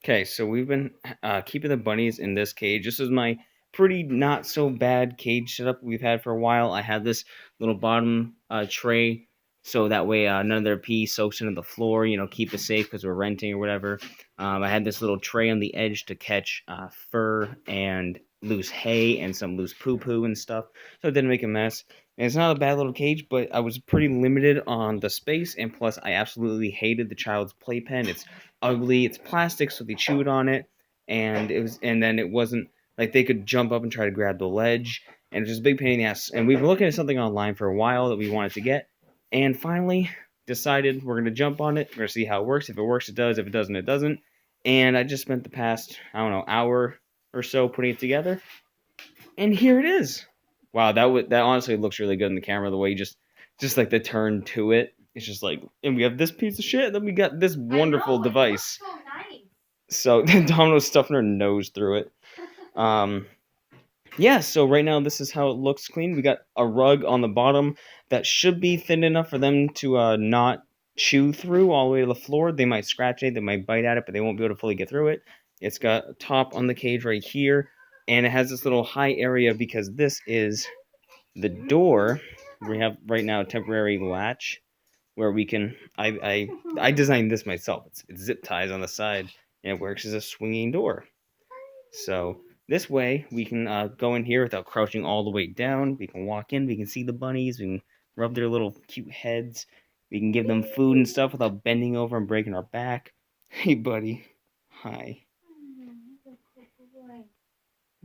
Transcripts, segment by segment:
Okay, so we've been keeping the bunnies in this cage. This is my pretty not so bad cage setup we've had for a while. I had this little bottom tray so that way none of their pee soaks into the floor, keep it safe because we're renting or whatever. I had this little tray on the edge to catch fur and loose hay and some loose poo-poo and stuff, so it didn't make a mess. And it's not a bad little cage, but I was pretty limited on the space, and plus I absolutely hated the child's playpen. It's ugly. It's plastic, so they chewed on it, and then it wasn't like they could jump up and try to grab the ledge, and it was just a big pain in the ass. And we've been looking at something online for a while that we wanted to get, and finally decided we're gonna jump on it. We're gonna see how it works. If it works, it does. If it doesn't, it doesn't. And I just spent the past, I don't know, hour or so putting it together, and here it is. Wow, that honestly looks really good in the camera. The way you just like the turn to it. It's just like, and we have this piece of shit, and then we got this wonderful device. So nice. So Domino's stuffing her nose through it. Yeah, so right now this is how it looks clean. We got a rug on the bottom that should be thin enough for them to not chew through all the way to the floor. They might scratch it, they might bite at it, but they won't be able to fully get through it. It's got a top on the cage right here, and it has this little high area because this is the door. We have right now a temporary latch where we can. I designed this myself. It's zip ties on the side, and it works as a swinging door. So this way we can go in here without crouching all the way down. We can walk in. We can see the bunnies. We can rub their little cute heads. We can give them food and stuff without bending over and breaking our back. Hey, buddy. Hi.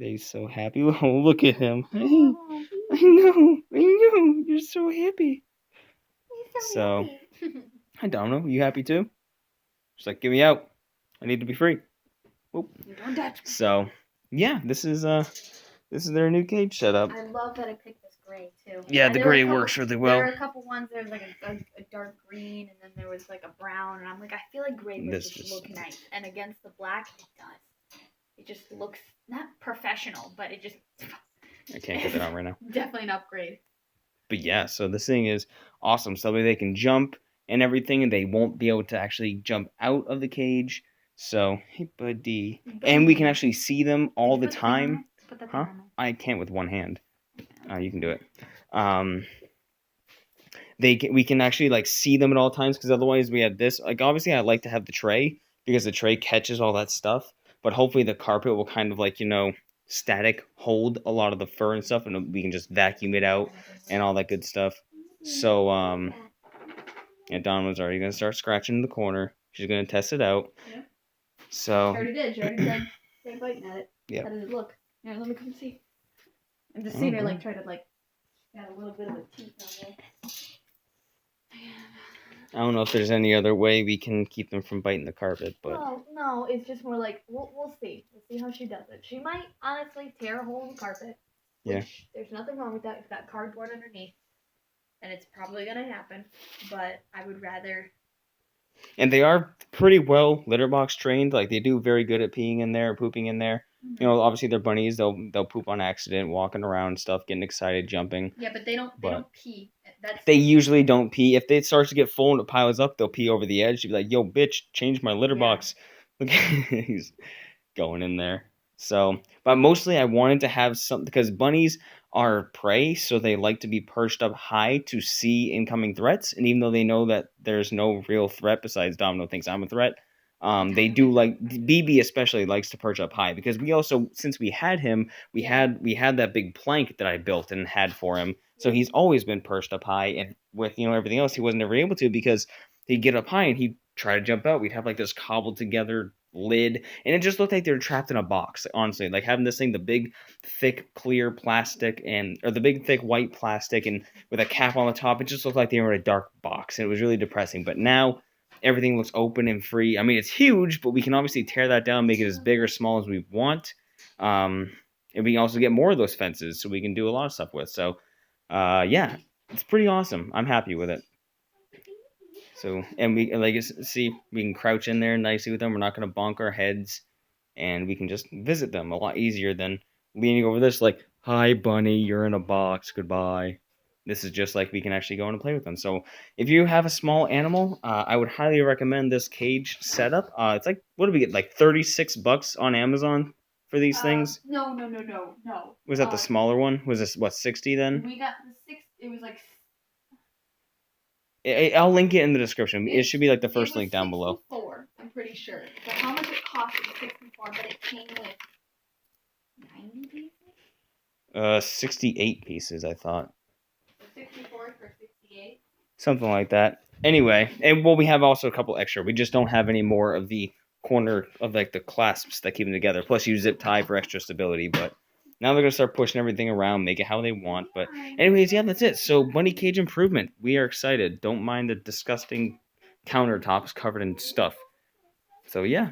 They're so happy. Oh, look at him. Hey, I know. You're so happy. So, I don't know. You happy too? She's like, get me out. I need to be free. Whoop. So, yeah, this is their new cage setup. I love that I picked this gray too. Yeah, the gray works really well. There were a couple ones. There was like a dark green, and then there was like a brown, and I'm like, I feel like gray would just look nice, and against the black, it does. It just looks not professional, but it just. I can't get that on right now. Definitely an upgrade. But yeah, so this thing is awesome. So they can jump and everything, and they won't be able to actually jump out of the cage. So, hey, buddy. And we can actually see them all the time. Huh? I can't with one hand. You can do it. We can actually like see them at all times, because otherwise we have this. Like, obviously I like to have the tray because the tray catches all that stuff. But hopefully the carpet will kind of like, static hold a lot of the fur and stuff, and we can just vacuum it out and all that good stuff. So, yeah, Dawn was already going to start scratching in the corner. She's going to test it out. Yeah. So. She already did. She already tried biting at it. Yeah. How does it look? Here, let me come see. I'm just seeing her like try to like got a little bit of a teeth on there. I don't know if there's any other way we can keep them from biting the carpet, but no, it's just more like we'll see. We'll see how she does it. She might honestly tear a hole in the carpet. Yeah. There's nothing wrong with that. It's got cardboard underneath, and it's probably gonna happen. But I would rather. And they are pretty well litter box trained. Like, they do very good at peeing in there, pooping in there. Mm-hmm. Obviously they're bunnies. They'll poop on accident, walking around and stuff, getting excited, jumping. Yeah, but they don't pee. They usually don't pee. If it starts to get full and it piles up, they'll pee over the edge. You'd be like, yo, bitch, change my litter box. Look, he's going in there. So, but mostly I wanted to have something, because bunnies are prey, so they like to be perched up high to see incoming threats. And even though they know that there's no real threat besides Domino thinks I'm a threat, they do like, BB especially likes to perch up high, because we also, since we had him, we had that big plank that I built and had for him. So he's always been perched up high, and with, everything else, he wasn't ever able to, because he'd get up high and he'd try to jump out. We'd have like this cobbled together lid, and it just looked like they were trapped in a box, honestly. Like, having this thing, the big thick clear plastic, or the big thick white plastic, and with a cap on the top, it just looked like they were in a dark box, and it was really depressing. But now everything looks open and free. I mean, it's huge, but we can obviously tear that down, make it as big or small as we want. And we can also get more of those fences, so we can do a lot of stuff with. So yeah, it's pretty awesome. I'm happy with it. So, and we can crouch in there nicely with them. We're not going to bonk our heads, and we can just visit them a lot easier than leaning over this like, hi, bunny, you're in a box, goodbye. this is just like we can actually go in and play with them. So if you have a small animal, I would highly recommend this cage setup. It's like, what do we get, like $36 on Amazon for these things? No. Was that the smaller one? Was this what, 60 then? We got the 6. It was like. I'll link it in the description. It should be like the first link down below. 64, I'm pretty sure. But how much it cost was 64, but it came with 90 pieces? 68 pieces, I thought. 64 for 68. Something like that. Anyway, and well, we have also a couple extra. We just don't have any more of the corner of like the clasps that keep them together. Plus, you zip tie for extra stability. But now they're gonna start pushing everything around, make it how they want. But anyways, yeah, that's it. So bunny cage improvement. We are excited. Don't mind the disgusting countertops covered in stuff. So yeah.